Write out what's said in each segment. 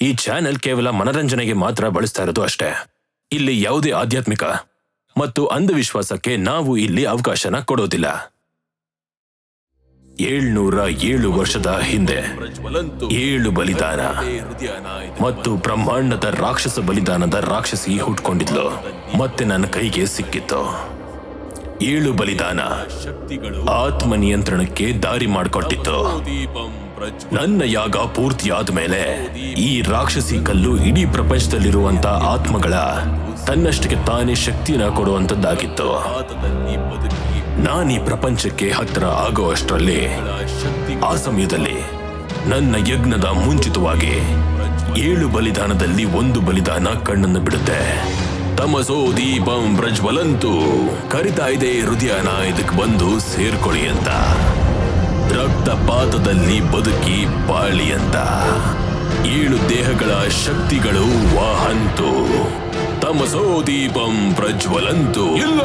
ಈ ಚಾನೆಲ್ ಕೇವಲ ಮನರಂಜನೆಗೆ ಮಾತ್ರ ಬಳಸ್ತಾ ಇರೋದು ಅಷ್ಟೇ. ಇಲ್ಲಿ ಯಾವುದೇ ಆಧ್ಯಾತ್ಮಿಕ ಮತ್ತು ಅಂಧವಿಶ್ವಾಸಕ್ಕೆ ನಾವು ಇಲ್ಲಿ ಅವಕಾಶನ ಕೊಡೋದಿಲ್ಲ. 707 ವರ್ಷದ ಹಿಂದೆ 7 ಬಲಿದಾನ ಮತ್ತು ಬ್ರಹ್ಮಾಂಡದ ರಾಕ್ಷಸ ಬಲಿದಾನದ ರಾಕ್ಷಸಿ ಹುಟ್ಕೊಂಡಿದ್ಲು. ಮತ್ತೆ ನನ್ನ ಕೈಗೆ ಸಿಕ್ಕಿತ್ತು. 7 ಬಲಿದಾನ ಆತ್ಮ ನಿಯಂತ್ರಣಕ್ಕೆ ದಾರಿ ಮಾಡಿಕೊಟ್ಟಿತ್ತು. ನನ್ನ ಯಾಗ ಪೂರ್ತಿ ಆದ್ಮೇಲೆ ಈ ರಾಕ್ಷಸಿ ಕಲ್ಲು ಇಡೀ ಪ್ರಪಂಚದಲ್ಲಿರುವಂತ ಆತ್ಮಗಳ ತನ್ನಷ್ಟಕ್ಕೆ ತಾನೇ ಶಕ್ತಿನ ಕೊಡುವಂತದ್ದಾಗಿತ್ತು. ನಾನೀ ಪ್ರಪಂಚಕ್ಕೆ ಹತ್ತಿರ ಆಗೋ ಅಷ್ಟರಲ್ಲಿ ಆ ಸಮಯದಲ್ಲಿ ನನ್ನ ಯಜ್ಞದ ಮುಂಚಿತವಾಗಿ 7 ಬಲಿದಾನದಲ್ಲಿ 1 ಬಲಿದಾನ ಕಣ್ಣನ್ನು ಬಿಡುತ್ತೆ. ತಮಸೋ ದೀಪಂ ಪ್ರಜ್ವಲಂತು ಕರಿತಾ ಇದೆ ಹೃದಯನ ಇದಕ್ಕೆ ಬಂದು ಸೇರ್ಕೊಳ್ಳಿ ಅಂತ. ರಕ್ತಪಾತದಲ್ಲಿ ಬದುಕಿ ಬಾಳಿ ಅಂತ. 7 ದೇಹಗಳ ಶಕ್ತಿಗಳು ವಾಹಂತು. ತಮಸೋ ದೀಪಂ ಪ್ರಜ್ವಲಂತು. ಇಲ್ಲ,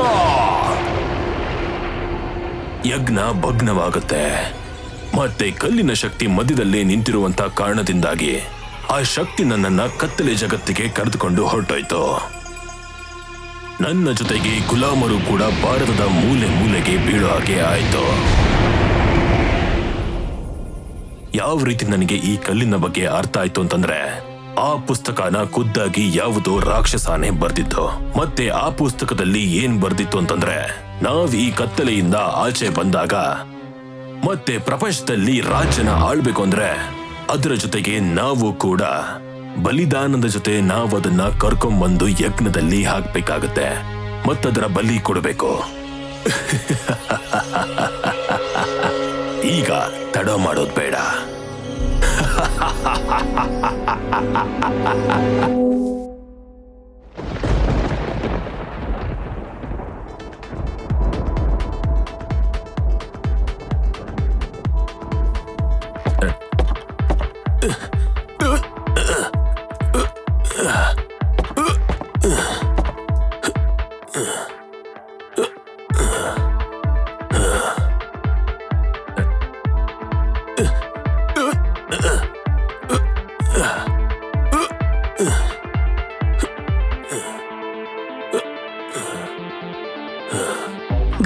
ಯಜ್ಞ ಭಗ್ನವಾಗುತ್ತೆ. ಮತ್ತೆ ಕಲ್ಲಿನ ಶಕ್ತಿ ಮಧ್ಯದಲ್ಲೇ ನಿಂತಿರುವಂತ ಕಾರಣದಿಂದಾಗಿ ಆ ಶಕ್ತಿ ನನ್ನನ್ನ ಕತ್ತಲೆ ಜಗತ್ತಿಗೆ ಕರೆದುಕೊಂಡು ಹೊರಟೋಯ್ತು. ನನ್ನ ಜೊತೆಗೆ ಗುಲಾಮರು ಕೂಡ ಭಾರತದ ಮೂಲೆ ಮೂಲೆಗೆ ಬೀಳೋ ಹಾಗೆ ಆಯ್ತು. ಯಾವ ರೀತಿ ನನಗೆ ಈ ಕಲ್ಲಿನ ಬಗ್ಗೆ ಅರ್ಥ ಆಯ್ತು ಅಂತಂದ್ರೆ, ಆ ಪುಸ್ತಕನ ಖುದ್ದಾಗಿ ಯಾವುದೋ ರಾಕ್ಷಸನೇ ಬರ್ದಿತ್ತು. ಮತ್ತೆ ಆ ಪುಸ್ತಕದಲ್ಲಿ ಏನ್ ಬರ್ದಿತ್ತು ಅಂತಂದ್ರೆ, ನಾವ್ ಈ ಕತ್ತಲೆಯಿಂದ ಆಚೆ ಬಂದಾಗ ಮತ್ತೆ ಪ್ರಪಂಚದಲ್ಲಿ ರಾಜ್ಯನ ಆಳ್ಬೇಕು ಅಂದ್ರೆ ಅದರ ಜೊತೆಗೆ ನಾವು ಕೂಡ ಬಲಿದಾನದ ಜೊತೆ ನಾವು ಅದನ್ನ ಕರ್ಕೊಂಡ್ಬಂದು ಯಜ್ಞದಲ್ಲಿ ಹಾಕ್ಬೇಕಾಗತ್ತೆ. ಮತ್ತದರ ಬಲಿ ಕೊಡಬೇಕು. ಈಗ ತಡ ಮಾಡೋದು ಬೇಡ.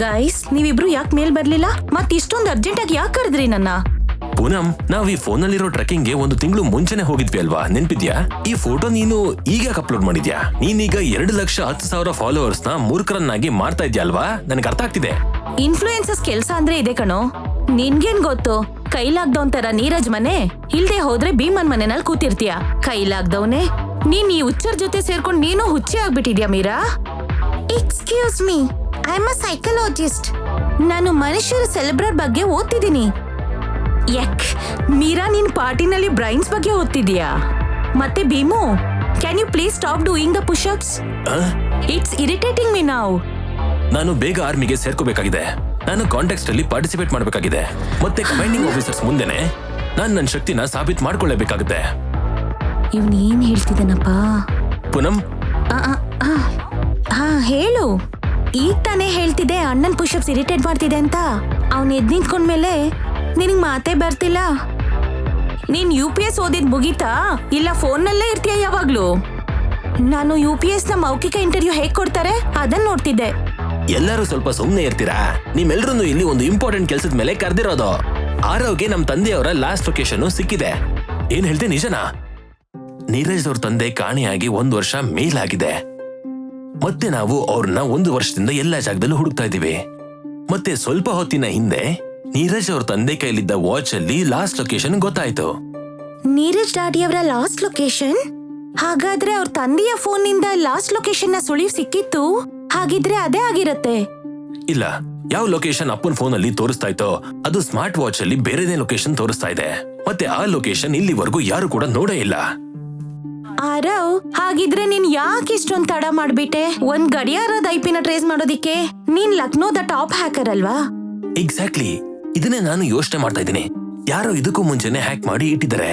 ಗೈಸ್, ನೀವಿಬ್ರು ಯಾಕೆ ಮೇಲ್ ಬರ್ಲಿಲ್ಲ? ಮತ್ ಇಷ್ಟೊಂದು ಅರ್ಜೆಂಟ್ ಆಗಿ ಯಾಕೆ ಕರೆದ್ರಿ ನನ್ನ? ಪೂನಂ, ನಾವ್ ಈ ಫೋನಲ್ಲಿರೋ ಟ್ರೆಕ್ಕಿಂಗ್ಗೆ 1 ತಿಂಗಳು ಮುಂಚೆನೆ ಹೋಗಿದ್ವಿ ಅಲ್ವಾ, ನೆನ್ಪಿದ್ಯಾ? ಈ ಫೋಟೋ ನೀನು ಈಗ ಅಪ್ಲೋಡ್ ಮಾಡಿದ್ಯಾ? ನೀನೀಗ 2,10,000 ಫಾಲೋವರ್ಸ್ ನ ಮೂರ್ಖರನ್ನಾಗಿ ಮಾಡ್ತಾ ಇದ್ಯಾ ಅಲ್ವಾ? ನನಗೆ ಅರ್ಥ ಆಗ್ತಿದೆ. ಇನ್ಫ್ಲೂಯೆನ್ಸಸ್ ಕೆಲ್ಸ ಅಂದ್ರೆ ಇದೆ ಕಣೋ. ನಿನ್ಗೇನ್ ಗೊತ್ತು? ಕೈಲಾಗ್ದವನ್ ತರ ನೀರಜ್ ಮನೆ ಇಲ್ದೆ ಹೋದ್ರೆ ಭೀಮನ್ ಮನೆನಲ್ಲಿ ಕೂತಿರ್ತೀಯ. ಕೈಲಾಗ್ದವನೇ ನೀನ್ ಈ ಹುಚ್ಚರ್ ಜೊತೆ ಸೇರ್ಕೊಂಡು ನೀನು ಹುಚ್ಚಿ ಆಗ್ಬಿಟ್ಟಿದ್ಯಾ Meera? Excuse me, I am a psychologist. ನಾನು ಮನುಷ್ಯರ ಸೆಲೆಬ್ರೇಟ್ ಬಗ್ಗೆ ಓದ್ತಿದ್ದೀನಿ. ಯಕ್, ಮೀರಾ ನಿನ್ ಪಾರ್ಟಿನಲ್ಲಿ ಬ್ರೈನ್ಸ್ ಬಗ್ಗೆ ಓದ್ತಿದ್ಯಾ? ಮತ್ತೆ Bheemu, can you please stop doing the pushups? It's irritating me now. ನಾನು ಬೇಗ ಆರ್ಮಿಗೆ ಸೇರ್ಕೋಬೇಕಾಗಿದೆ. ನಾನು ಕಾಂಟೆಕ್ಸ್ಟ್ ಅಲ್ಲಿ ಪಾರ್ಟಿಸಿಪೇಟ್ ಮಾಡಬೇಕಾಗಿದೆ. ಮತ್ತೆ ಕಮಾಂಡಿಂಗ್ ಆಫೀಸರ್ಸ್ ಮುಂದೆನೆ ನಾನು ನನ್ನ ಶಕ್ತಿನ ಸಾಬೀತು ಮಾಡ್ಕೊಳ್ಳೇಬೇಕಾಗುತ್ತೆ. ಇವ್ನು ಏನ್ ಹೇಳ್ತಿದ್ದಾನಪ್ಪ? ಪೂನಂ, ಹಾ ಹೇಳು. ಈಗ ತಾನೇ ಹೇಳ್ತಿದ್ದೆ ಅಣ್ಣನ್ ಪುಷಪ್ಸ್ ಇರಿಟೇಟ್ ಮಾಡ್ತಿದೆ ಅಂತ. ಅವ್ನ್ ಎದ್ ನಿಂತ್ಕೊಂಡ್ಮೇಲೆ ನಿನಗ್ ಮಾತೇ ಬರ್ತಿಲ್ಲ. ನೀನ್ UPS ಓದಿದ್ ಮುಗೀತಾ ಇಲ್ಲ ಫೋನ್ನಲ್ಲೇ ಇರ್ತೀಯ ಯಾವಾಗ್ಲೂ? ನಾನು UPS ನ ಮೌಖಿಕ ಇಂಟರ್ವ್ಯೂ ಹೇಗ್ ಕೊಡ್ತಾರೆ ಅದನ್ನ ನೋಡ್ತಿದ್ದೆ. ಎಲ್ಲರೂ ಸ್ವಲ್ಪ ಸುಮ್ಮನೆ ಇರ್ತೀರಾ? ನಿಮ್ಮೆಲ್ಲರೂ ಇಲ್ಲಿ ಒಂದು ಇಂಪಾರ್ಟೆಂಟ್ ಕೆಲಸದ ಮೇಲೆ ಕರೆದಿರೋದು. ಆರವ್ಗೆ ನಮ್ ತಂದೆಯವರ ಲಾಸ್ಟ್ ಲೊಕೇಶನ್ ಸಿಕ್ಕಿದೆ. ಏನ್ ಹೇಳ್ದೆ, ನಿಜನಾ? ನೀರಜ್ ಅವ್ರ ತಂದೆ ಕಾಣೆಯಾಗಿ 1 ವರ್ಷ ಮೇಲಾಗಿದೆ. ಮತ್ತೆ ನಾವು ಅವ್ರನ್ನ 1 ವರ್ಷದಿಂದ ಎಲ್ಲಾ ಜಾಗದಲ್ಲೂ ಹುಡುಕ್ತಾ ಇದೀವಿ. ಮತ್ತೆ ಸ್ವಲ್ಪ ಹೊತ್ತಿನ ಹಿಂದೆ ನೀರಜ್ ಅವ್ರ ತಂದೆ ಕೈಲಿದ್ದ ವಾಚ್ ಅಲ್ಲಿ ಲಾಸ್ಟ್ ಲೊಕೇಶನ್ ಗೊತ್ತಾಯ್ತು. ನೀರಜ್ ಡ್ಯಾಡಿಯವರ ಲಾಸ್ಟ್ ಲೊಕೇಶನ್? ಹಾಗಾದ್ರೆ ಅವ್ರ ತಂದೆಯ ಫೋನ್ ನಿಂದ ಲಾಸ್ಟ್ ಲೊಕೇಶನ್ ನ ಸುಳಿವು ಸಿಕ್ಕಿತ್ತು. ಹಾಗಿದ್ರೆ ಅದೇ ಆಗಿರತ್ತೆ. ಇಲ್ಲ, ಯಾವ ಲೊಕೇಶನ್ ಅಪ್ಪನ ಫೋನ್ ಅಲ್ಲಿ ತೋರಿಸ್ತಾ ಇತ್ತೋ ಅದು ಸ್ಮಾರ್ಟ್ ವಾಚ್ ಅಲ್ಲಿ ಬೇರೆದೇ ಲೊಕೇಶನ್ ತೋರಿಸ್ತಾ ಇದೆ. ಮತ್ತೆ ಆ ಲೊಕೇಶನ್ ಇಲ್ಲಿವರೆಗೂ ಯಾರು ಕೂಡ ನೋಡೇ ಇಲ್ಲ. ಆರವ್, ಹಾಗಿದ್ರೆ ನೀನ್ ಯಾಕೆ ಇಷ್ಟೊಂದ್ ತಡ ಮಾಡ್ಬಿಟ್ಟೆ? ಒಂದ್ ಗಡಿಯಾರದ IP ನ ಟ್ರೇಸ್ ಮಾಡೋದಿಕ್ಕೆ? ನೀನ್ ಲಕ್ನೋದ ಟಾಪ್ ಹ್ಯಾಕರ್ ಅಲ್ವಾ? ಎಕ್ಸಾಕ್ಟ್ಲಿ, ಇದನ್ನೇ ನಾನು ಯೋಚನೆ ಮಾಡ್ತಾ ಇದ್ದೀನಿ. ಯಾರೋ ಇದಕ್ಕೂ ಮುಂಚೆನೆ ಹ್ಯಾಕ್ ಮಾಡಿ ಇಟ್ಟಿದ್ದಾರೆ.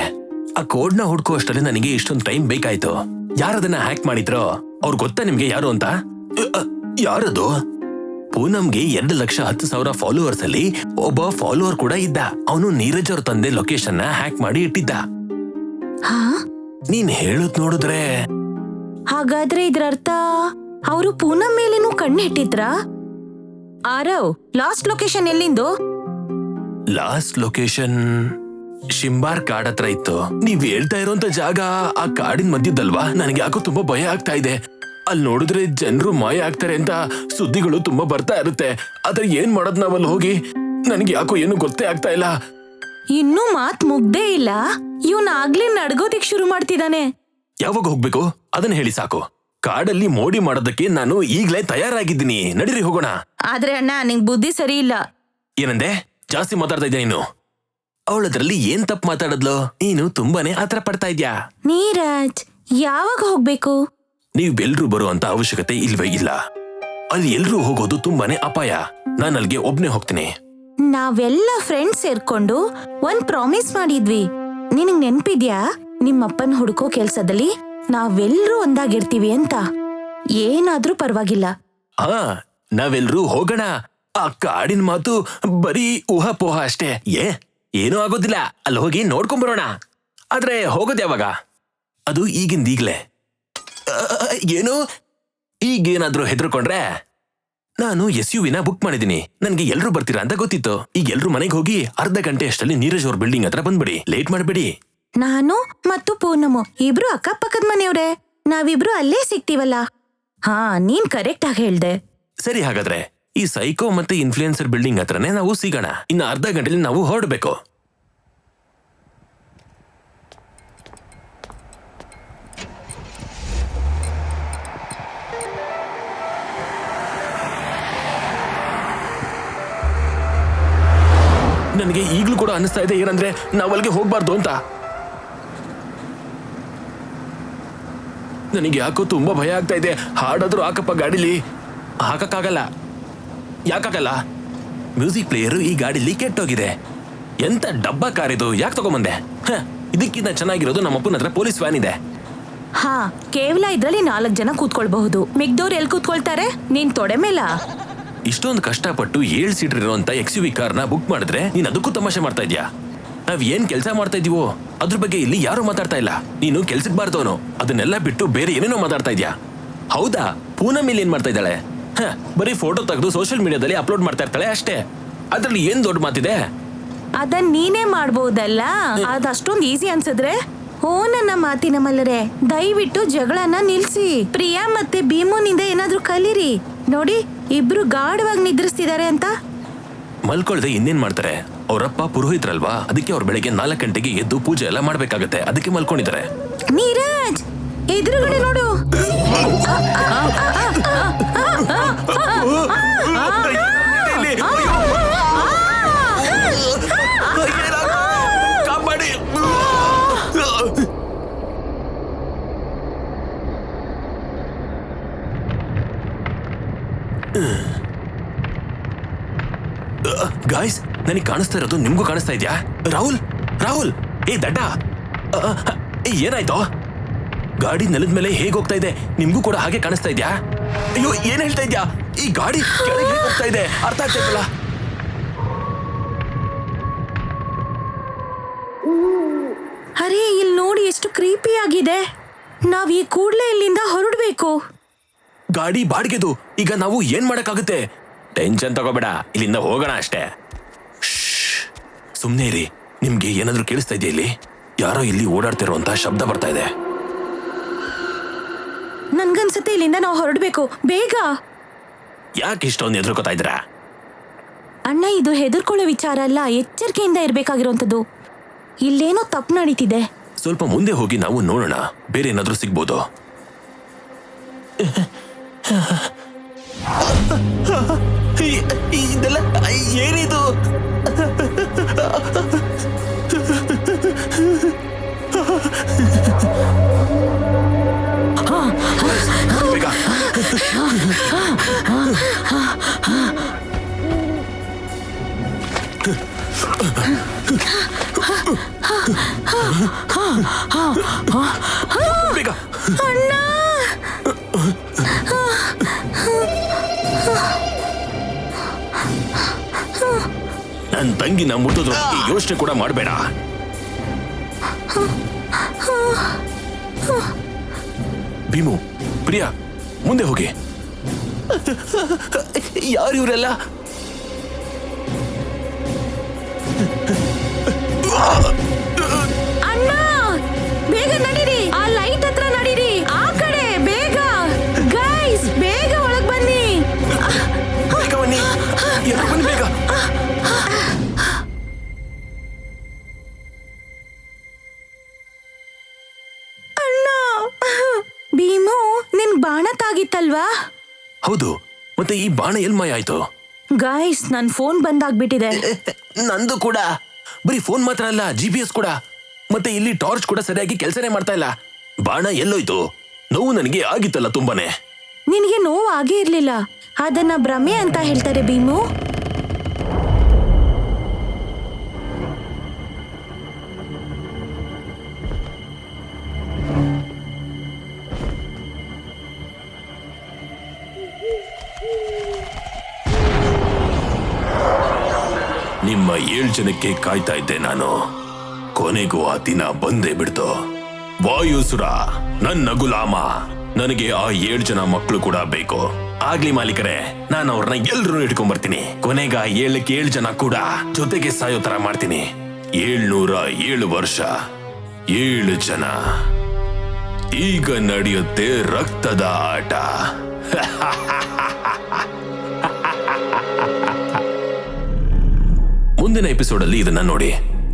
ಆ ಕೋಡ್ ನ ಹುಡ್ಕೋ ಅಷ್ಟರಲ್ಲಿ ನನಗೆ ಇಷ್ಟೊಂದು ಟೈಮ್ ಬೇಕಾಯ್ತು. ಯಾರದನ್ನ ಹ್ಯಾಕ್ ಮಾಡಿದ್ರೋ ಅವ್ರು ಗೊತ್ತಾ ನಿಮ್ಗೆ ಯಾರು ಅಂತ? ಯಾರದು? ಪೂನಂಗೆ 2,10,000 ಫಾಲೋವರ್ಸ್ ಅಲ್ಲಿ ಒಬ್ಬ ಫಾಲೋವರ್ ಕೂಡ ಇದ್ದ. ಅವನು ನೀರಜ್ ಅವ್ರ ತಂದೆ ಲೊಕೇಶನ್ ನ ಹ್ಯಾಕ್ ಮಾಡಿ ಇಟ್ಟಿದ್ದ. ನೀನ್ ಹೇಳೋದ್ ನೋಡಿದ್ರೆ ಹಾಗಾದ್ರೆ ಇದ್ರರ್ಥ ಅವರು ಪೂನಂ ಮೇಲೇನೂ ಕಣ್ಣು ಇಟ್ಟಿದ್ರಾ? ಆರವ್, ಲಾಸ್ಟ್ ಲೊಕೇಶನ್ ಎಲ್ಲಿಂದು? ಲಾಸ್ಟ್ ಲೊಕೇಶನ್ ಶಿಂಬಾರ್ ಕಾಡ್ ಹತ್ರ ಇತ್ತು. ನೀವ್ ಹೇಳ್ತಾ ಇರೋಂತ ಜಾಗ ಆ ಕಾಡಿನ ಮಧ್ಯದಲ್ವಾ? ನನಗೆ ಯಾಕೋ ತುಂಬಾ ಭಯ ಆಗ್ತಾ ಇದೆ. ಅಲ್ಲಿ ನೋಡಿದ್ರೆ ಜನರು ಮಾಯ ಆಗ್ತಾರೆ ಅಂತ ಸುದ್ದಿಗಳು ತುಂಬಾ ಬರ್ತಾ ಇರುತ್ತೆ. ಆದ್ರೆ ಏನ್ ಮಾಡೋದ್ ನಾವಲ್ಲಿ ಹೋಗಿ? ನನ್ಗೆ ಯಾಕೋ ಏನು ಗೊತ್ತೇ ಆಗ್ತಾ ಇಲ್ಲ. ಇನ್ನೂ ಮಾತ್ ಮುಗ್ದೇ ಇಲ್ಲ, ಇವನ್ ಆಗ್ಲೇ ನಡ್ಗೋದಿಕ್ ಶುರು ಮಾಡ್ತಿದ್ದಾನೆ. ಯಾವಾಗ ಹೋಗ್ಬೇಕು ಅದನ್ನ ಹೇಳಿ ಸಾಕು. ಕಾಡಲ್ಲಿ ಮೋಡಿ ಮಾಡೋದಕ್ಕೆ ನಾನು ಈಗ್ಲೇ ತಯಾರಾಗಿದ್ದೀನಿ. ನಡೀರಿ ಹೋಗೋಣ. ಆದ್ರೆ ಅಣ್ಣ, ನಿಂಗ್ ಬುದ್ಧಿ ಸರಿ ಇಲ್ಲ. ಏನಂದೆ? ಜಾಸ್ತಿ ಮಾತಾಡ್ತಾ ಇದ್ಯಾ ನೀನು? ಅವಳದ್ರಲ್ಲಿ ಏನ್ ತಪ್ಪು ಮಾತಾಡದ್ಲು? ನೀನು ತುಂಬಾನೇ ಆತರ ಪಡ್ತಾ ಇದ್ಯಾ. ನೀರಜ್, ಯಾವಾಗ ಹೋಗ್ಬೇಕು? ನೀವ್ ಎಲ್ರೂ ಬರುವಂತ ಅವಶ್ಯಕತೆ ಇಲ್ವೇ ಇಲ್ಲ. ಅಲ್ಲಿ ಎಲ್ರೂ ಹೋಗೋದು ತುಂಬಾನೇ ಅಪಾಯ. ನಾನು ಅಲ್ಲಿಗೆ ಒಬ್ನೇ ಹೋಗ್ತೀನಿ. ನಾವೆಲ್ಲ ಫ್ರೆಂಡ್ಸ್ ಸೇರ್ಕೊಂಡು ಒಂದ್ ಪ್ರಾಮಿಸ್ ಮಾಡಿದ್ವಿ. ನಿನಗ್ ನೆನ್ಪಿದ್ಯಾ? ನಿಮ್ಮಪ್ಪನ್ ಹುಡುಕೋ ಕೆಲ್ಸದಲ್ಲಿ ನಾವೆಲ್ರೂ ಒಂದಾಗಿರ್ತೀವಿ ಅಂತ. ಏನಾದ್ರೂ ಪರವಾಗಿಲ್ಲ. ಹಾ, ನಾವೆಲ್ರೂ ಹೋಗೋಣ. ಆ ಕಾಡಿನ ಮಾತು ಬರೀ ಊಹಾಪೋಹ ಅಷ್ಟೇ. ಏನೂ ಆಗೋದಿಲ್ಲ. ಅಲ್ಲಿ ಹೋಗಿ ನೋಡ್ಕೊಂಬರೋಣ. ಆದ್ರೆ ಹೋಗೋದ್ ಯಾವಾಗ? ಅದು ಈಗಿಂದೀಗ್ಲೇ. ಏನು? ಈಗೇನಾದ್ರೂ ಹೆದರ್ಕೊಂಡ್ರೆ? ನಾನು SUV ಬುಕ್ ಮಾಡಿದೀನಿ. ನನ್ಗೆ ಎಲ್ರು ಬರ್ತೀರಾ ಅಂತ ಗೊತ್ತಿತ್ತು. ಈಗ ಎಲ್ರು ಮನೆಗೆ ಹೋಗಿ ಅರ್ಧ ಗಂಟೆ ಅಷ್ಟಲ್ಲಿ ನೀರಜ್ ಅವ್ರ ಬಿಲ್ಡಿಂಗ್ ಹತ್ರ ಬಂದ್ಬಿಡಿ. ಲೇಟ್ ಮಾಡ್ಬೇಡಿ. ನಾನು ಮತ್ತು ಪೂನಮು ಇಬ್ರು ಅಕ್ಕಪಕ್ಕದ ಮನೆಯವ್ರೆ. ನಾವಿಬ್ರು ಅಲ್ಲೇ ಸಿಗ್ತೀವಲ್ಲ. ಹಾ, ನೀನ್ ಕರೆಕ್ಟ್ ಆಗಿ ಹೇಳ್ದೆ. ಸರಿ, ಹಾಗಾದ್ರೆ ಈ ಸೈಕೋ ಮತ್ತೆ ಇನ್ಫ್ಲೂಯೆನ್ಸರ್ ಬಿಲ್ಡಿಂಗ್ ಹತ್ರನೇ ನಾವು ಸಿಗೋಣ. ಇನ್ನು ಅರ್ಧ ಗಂಟೆಲಿ ನಾವು ಹೊರಡ್ಬೇಕು. ನನಗೆ ಈಗ್ಲೂ ಕೂಡ ಅನಿಸ್ತಾ ಇದೆ ಏನಂದ್ರೆ ನಾವು ಅಲ್ಲಿಗೆ ಹೋಗ್ಬಾರ್ದು ಅಂತ. ನನಗೆ ಯಾಕೋ ತುಂಬಾ ಭಯ ಆಗ್ತಾ ಇದೆ. ಹಾಡಾದ್ರೂ ಹಾಕಪ್ಪ ಗಾಡಿಲಿ. ಹಾಕಕ್ಕಾಗಲ್ಲ. ಯಾಕಾಗಲ್ಲ? ಮ್ಯೂಸಿಕ್ ಪ್ಲೇಯರು ಈ ಗಾಡಿಲಿ ಕೆಟ್ಟೋಗಿದೆ. ಎಂತ ಡಬ್ಬಾ ಕಾರ್ ಇದು, ಯಾಕೆ ತಗೊಂಬಂದೆ? ಇದಕ್ಕಿಂತ ಚೆನ್ನಾಗಿರೋದು ನಮ್ಮಪ್ಪನ ಹತ್ರ ಪೊಲೀಸ್ ವ್ಯಾನ್ ಇದೆ. ಹಾ, ಕೇವಲ ಇದ್ರಲ್ಲಿ 4 ಜನ ಕೂತ್ಕೊಳ್ಬಹುದು. ಮಿಗ್ದವ್ರು ಎಲ್ಲಿ ಕೂತ್ಕೊಳ್ತಾರೆ? ನೀನ್ ತೊಡೆ ಮೇಲ. ಇಷ್ಟೊಂದು ಕಷ್ಟಪಟ್ಟು 7 ಸೀಟರ್ ಇರುವಂತ XUV ಕಾರ್ನ ಬುಕ್ ಮಾಡಿದ್ರೆ ನೀನ್ ಅದಕ್ಕೂ ತಮಾಷೆ ಮಾಡ್ತಾ ಇದ್ಯಾ? ನಾವ್ ಏನ್ ಕೆಲಸ ಮಾಡ್ತಾ ಇದೀವೋ ಅದ್ರ ಬಗ್ಗೆ ಇಲ್ಲಿ ಯಾರು ಮಾತಾಡ್ತಾ ಇಲ್ಲ. ನೀನು ಕೆಲ್ಸಕ್ಕೆ ಬಾರ್ದವನು. ಅದನ್ನೆಲ್ಲ ಬಿಟ್ಟು ಬೇರೆ ಏನೇನೋ ಮಾತಾಡ್ತಾ ಇದ್ಯಾ. ಹೌದಾ? ಪೂನಂ ಇಲ್ಲಿ ಏನ್ ಮಾಡ್ತಾ ಇದ್ದಾಳೆ? ಬರೀ ಫೋಟೋ ತೆಗೆದು ಸೋಷಿಯಲ್ ಮೀಡಿಯಾದಲ್ಲಿ ಅಪ್ಲೋಡ್ ಮಾಡ್ತಾ ಇರ್ತಾಳೆ ಅಷ್ಟೇ. ಅದ್ರಲ್ಲಿ ಏನ್ ದೊಡ್ಡ ಮಾತಿದೆ? ಅದನ್ ನೀನೇ ಮಾಡ್ಬೋದಲ್ಲ. ಅದಷ್ಟೊಂದು ಈಸಿ ಅನ್ಸಿದ್ರೆ? ಓ ನನ್ನ ಮಾತಿನ ಮಲ್ಲರೆ, ದಯವಿಟ್ಟು ಜಗಳನ ನಿಲ್ಸಿ. ಪ್ರಿಯಾ ಮತ್ತೆ ಭೀಮುನಿಂದ ಏನಾದ್ರೂ ಕಲೀರಿ. ನೋಡಿ, ಇಬ್ರು ಗಾಢವಾಗಿ ನಿದ್ರಿಸ್ತಿದ್ದಾರೆ ಅಂತ. ಮಲ್ಕೊಳ್ದೆ ಇನ್ನೇನ್ ಮಾಡ್ತಾರೆ? ಅವರಪ್ಪ ಪುರೋಹಿತ್ರಲ್ವಾ, ಅದಕ್ಕೆ ಅವ್ರು ಬೆಳಗ್ಗೆ 4 ಗಂಟೆಗೆ ಎದ್ದು ಪೂಜೆ ಎಲ್ಲ ಮಾಡ್ಬೇಕಾಗತ್ತೆ. ಅದಕ್ಕೆ ಮಲ್ಕೊಂಡಿದ್ದಾರೆ. ನೀರಜ್, ಎದುರುಗಡೆ ನೋಡು. ಗಾಯ್ಸ್, ನನಗೆ ಕಾಣಿಸ್ತಾ ಇರೋದು ನಿಮ್ಗೂ ಕಾಣಿಸ್ತಾ ಇದ್ಯಾ? ರಾಹುಲ್, ರಾಹುಲ್, ಏ ದಡ್ಡ, ಏನಾಯ್ತು? ಗಾಡಿ ನೆಲದ ಮೇಲೆ ಹೇಗೆ ಹೋಗ್ತಾ ಇದೆ? ನಿಮ್ಗೂ ಕೂಡ ಹಾಗೆ ಕಾಣಿಸ್ತಾ ಇದ್ಯಾ? ಅಯ್ಯೋ, ಏನ್ ಹೇಳ್ತಾ ಇದ್ಯಾ? ಈ ಗಾಡಿ ಕೆಳಗೆ ಹೋಗ್ತಾ ಇದೆ, ಅರ್ಥ ಆಗ್ತಿಲ್ಲ. ಅರೇ, ಇಲ್ಲಿ ನೋಡಿ, ಎಷ್ಟು ಕ್ರೀಪಿ ಆಗಿದೆ. ನಾವ್ ಈ ಕೂಡ್ಲೆ ಇಲ್ಲಿಂದ ಹೊರಡ್ಬೇಕು. ಗಾಡಿ ಬಾಡಿಗೆದು. ಈಗ ನಾವು ಏನ್ ಮಾಡಕ್ಕಾಗುತ್ತೆ? ಟೆನ್ಷನ್ ತಗೋಬೇಡ, ಇಲ್ಲಿಂದ ಹೋಗೋಣ ಅಷ್ಟೇ. ಸುಮ್ನೆ ಇರಿ. ನಿಮ್ಗೆ ಏನಾದ್ರೂ ಕೇಳಿಸ್ತಾ ಇದೆಯಾ? ಇಲ್ಲಿ ಯಾರೋ ಇಲ್ಲಿ ಓಡಾಡ್ತಿರುವಂತ ಶಬ್ದ ಬರ್ತಾ ಇದೆ. ನನ್ಗನ್ಸುತ್ತೆ ಇಲ್ಲಿಂದ ನಾವು ಹೊರಡ್ಬೇಕು, ಬೇಗ. ಯಾಕೆ ಇಷ್ಟೊಂದು ಹೆದರ್ಕೋತಾ ಇದ್ದೀರಾ? ಅಣ್ಣ, ಇದು ಹೆದರ್ಕೊಳ್ಳೋ ವಿಚಾರ ಅಲ್ಲ, ಎಚ್ಚರಿಕೆಯಿಂದ ಇರ್ಬೇಕಾಗಿರುವಂತದ್ದು. ಇಲ್ಲೇನೋ ತಪ್ಪು ನಡೀತಿದೆ. ಸ್ವಲ್ಪ ಮುಂದೆ ಹೋಗಿ ನಾವು ನೋಡೋಣ, ಬೇರೆ ಏನಾದ್ರೂ ಸಿಗ್ಬೋದು. ಇದೆಲ್ಲ ಏನಿದು? ಬೇಗ ಅಣ್ಣ, ನನ್ ತಂಗಿನ ಮುಟ್ಟಿದ್ರು ಈ ಯೋಚನೆ ಕೂಡ ಮಾಡಬೇಡ. ಭೀಮು, ಪ್ರಿಯಾ, ಮುಂದೆ ಹೋಗಿ. ಯಾರು ಇವರೆಲ್ಲ? ಅಣ್ಣ, ಬೇಗ ನಡೀರಿ, ಆ ಲೈಟ್ ಹತ್ರ ನಡೀರಿ, ಆ ಕಡೆ ಬೇಗ. ಗೈಸ್, ಬೇಗ ಒಳಗ್ ಬನ್ನಿ. ಬೇಗ ಬನ್ನಿ, ಎಲ್ಲರೂ ಬನ್ನಿ ಬೇಗ. ಅಣ್ಣ, ಭೀಮು, ನಿನ್ ಬಾಣ ತಾಗಿತ್ತಲ್ವಾ? ಹೌದು, ಮತ್ತೆ ಈ ಬಾಣ ಎಲ್ ಮಾಯ ಆಯ್ತು? ಗೈಸ್, ನನ್ ಫೋನ್ ಬಂದಾಗ್ಬಿಟ್ಟಿದೆ. ನಂದು ಕೂಡ. ಬರೀ ಫೋನ್ ಮಾತ್ರ ಅಲ್ಲ, GPS ಕೂಡ. ಮತ್ತೆ ಇಲ್ಲಿ ಟಾರ್ಚ್ ಕೂಡ ಸರಿಯಾಗಿ ಕೆಲಸನೇ ಮಾಡ್ತಾ ಇಲ್ಲ. ಬಾಣ ಎಲ್ಲೋಯ್ತು? ನೋವು ನನಗೆ ಆಗಿತ್ತಲ್ಲ ತುಂಬಾನೇ. ನಿನಗೆ ನೋವು ಆಗೇ ಇರ್ಲಿಲ್ಲ, ಅದನ್ನ ಭ್ರಮೆ ಅಂತ ಹೇಳ್ತಾರೆ ಭೀಮು. ನಿಮ್ಮ 7 ಜನಕ್ಕೆ ಕಾಯ್ತಾ ಇದ್ದೆ ನಾನು. ಕೊನೆಗೂ ಆ ದಿನ ಬಂದೇ ಬಿಡ್ತು. ವಾಯುಸುರ, ನನ್ನ ಗುಲಾಮ, ನನಗೆ ಆ 7 ಜನ ಮಕ್ಕಳು ಕೂಡ ಬೇಕು. ಆಗ್ಲಿ ಮಾಲೀಕರೇ, ನಾನು ಅವ್ರನ್ನ ಎಲ್ರೂ ಇಟ್ಕೊಂಡ್ ಬರ್ತೀನಿ. ಕೊನೆಗ 7 ಜನ ಕೂಡ ಜೊತೆಗೆ ಸಾಯೋ ತರ ಮಾಡ್ತೀನಿ. 707 ವರ್ಷ, 7 ಜನ. ಈಗ ನಡೆಯುತ್ತೆ ರಕ್ತದ ಆಟ. ಮುಂದಿನ ಎಪಿಸೋಡ್ ಅಲ್ಲಿ ಇದನ್ನ ನೋಡಿ.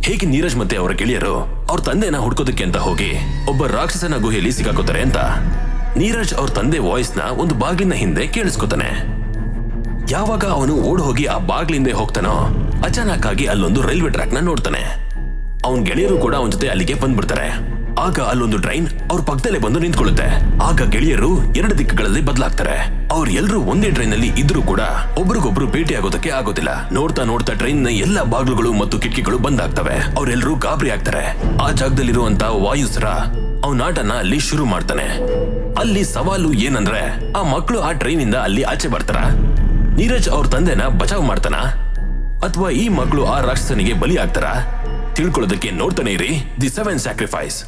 ಹೇಗೆ ನೀರಜ್ ಮತ್ತೆ ಅವರ ಗೆಳೆಯರು ಅವ್ರ ತಂದೆನ ಹುಡ್ಕೋದಕ್ಕೆ ಅಂತ ಹೋಗಿ ಒಬ್ಬ ರಾಕ್ಷಸನ ಗುಹೆಯಲ್ಲಿ ಸಿಕ್ಕಾಕೋತಾರೆ ಅಂತ. ನೀರಜ್ ಅವ್ರ ತಂದೆ ವಾಯ್ಸ್ ನ ಒಂದು ಬಾಗಿಲಿನ ಹಿಂದೆ ಕೇಳಿಸ್ಕೊತಾನೆ. ಯಾವಾಗ ಅವನು ಓಡ್ ಹೋಗಿ ಆ ಬಾಗ್ಲಿಂದ ಹೋಗ್ತಾನೋ, ಅಚಾನಕ್ ಆಗಿ ಅಲ್ಲೊಂದು ರೈಲ್ವೆ ಟ್ರ್ಯಾಕ್ ನ ನೋಡ್ತಾನೆ. ಅವನ್ ಗೆಳೆಯರು ಕೂಡ ಅವನ ಜೊತೆ ಅಲ್ಲಿಗೆ ಬಂದ್ಬಿಡ್ತಾರೆ. ಆಗ ಅಲ್ಲೊಂದು ಟ್ರೈನ್ ಅವ್ರ ಪಕ್ಕದಲ್ಲೇ ಬಂದು ನಿಂತ್ಕೊಳ್ಳುತ್ತೆ. ಆಗ ಗೆಳೆಯರು 2 ದಿಕ್ಕುಗಳಲ್ಲಿ ಬದಲಾಗ್ತಾರೆ. ಅವ್ರು ಎಲ್ಲರೂ ಒಂದೇ ಟ್ರೈನ್ ಅಲ್ಲಿ ಇದ್ರೂ ಕೂಡ ಒಬ್ರಿಗೊಬ್ರು ಭೇಟಿ ಆಗೋದಕ್ಕೆ ಆಗೋದಿಲ್ಲ. ನೋಡ್ತಾ ನೋಡ್ತಾ ಟ್ರೈನ್ ನ ಎಲ್ಲಾ ಬಾಗಿಲುಗಳು ಮತ್ತು ಕಿಟಕಿಗಳು ಬಂದಾಗ್ತವೆ. ಅವ್ರೆಲ್ಲರೂ ಗಾಬರಿ ಆಗ್ತಾರೆ. ಆ ಜಾಗದಲ್ಲಿರುವಂತ ವಾಯುಸುರ ಅವನ ಆಟನ ಅಲ್ಲಿ ಶುರು ಮಾಡ್ತಾನೆ. ಅಲ್ಲಿ ಸವಾಲು ಏನಂದ್ರೆ, ಆ ಮಕ್ಕಳು ಆ ಟ್ರೈನ್ ಇಂದ ಅಲ್ಲಿ ಆಚೆ ಬರ್ತಾರ? ನೀರಜ್ ಅವ್ರ ತಂದೆನ ಬಚಾವ್ ಮಾಡ್ತಾನ? ಅಥವಾ ಈ ಮಕ್ಕಳು ಆ ರಾಕ್ಷಸನಿಗೆ ಬಲಿ ಆಗ್ತಾರ? ತಿಳ್ಕೊಳ್ಳೋದಕ್ಕೆ ನೋಡ್ತಾನೆ ಇರಿ ದಿ 7 ಸ್ಯಾಕ್ರಿಫೈಸ್.